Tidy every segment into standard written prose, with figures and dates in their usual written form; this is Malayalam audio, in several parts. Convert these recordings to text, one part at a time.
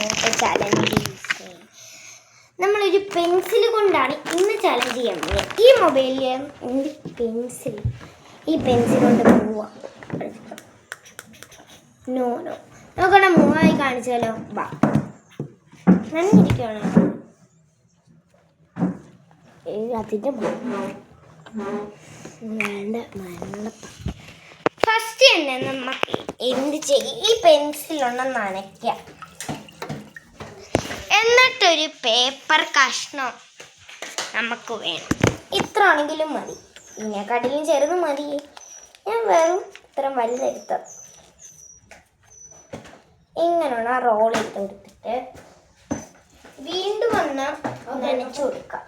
ഇന്നത്തെ ചലഞ്ച്. നമ്മളൊരു പെൻസിൽ കൊണ്ടാണ് ഇന്ന് ചലഞ്ച് ചെയ്യാൻ പോകുന്നത്. ഈ മൊബൈലിൽ പെൻസിൽ കൊണ്ട് പോവാം. നോ നോക്കണ മൂവായി കാണിച്ചാലോ? വാ, നന്നിരിക്കുകയാണ് അതിൻ്റെ ഫസ്റ്റ് തന്നെ നമുക്ക് എന്ത് ചെയ്യും? ഈ പെൻസിലൊന്ന് നനയ്ക്കാം. എന്നിട്ടൊരു പേപ്പർ കഷ്ണം നമുക്ക് വേണം. ഇത്ര ആണെങ്കിലും മതി, ഇതിനെക്കാട്ടിലും ചെറുത് മതി. ഞാൻ വെറും ഇത്ര വലുതെടുത്തത്. ഇങ്ങനെയാണ് ആ റോൾ എടുത്തിട്ട് വീണ്ടും വന്ന് നനച്ചു കൊടുക്കാം.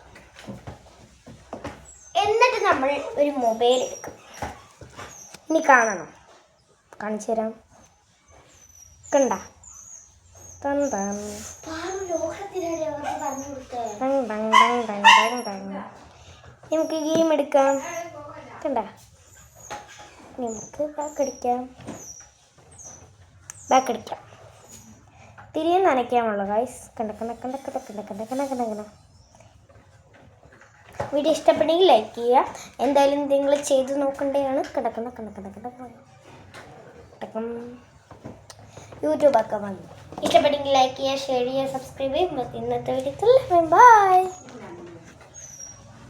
എന്നിട്ട് നമ്മൾ ഒരു മൊബൈൽ എടുക്കും. ഇനി കാണണം, കാണിച്ചു തരാം. കണ്ട നമുക്ക് ഗെയിം എടുക്കാം. കണ്ട, നമുക്ക് ബാക്ക് അടിക്കാം. തിരികെ നനയ്ക്കാമുള്ളൂ ഗൈസ്. കണ്ട. വീഡിയോ ഇഷ്ടപ്പെട്ടെങ്കിൽ ലൈക്ക് ചെയ്യുക. എന്തായാലും നിങ്ങൾ ചെയ്ത് നോക്കേണ്ടതാണ്. യൂട്യൂബൊക്കെ വന്നു. ഇഷ്ടപ്പെട്ടെങ്കിൽ ലൈക്ക് ചെയ്യുക, ഷെയർ ചെയ്യുക, സബ്സ്ക്രൈബ് ചെയ്യുക. ഇന്നത്തെ വീഡിയോ ബൈ.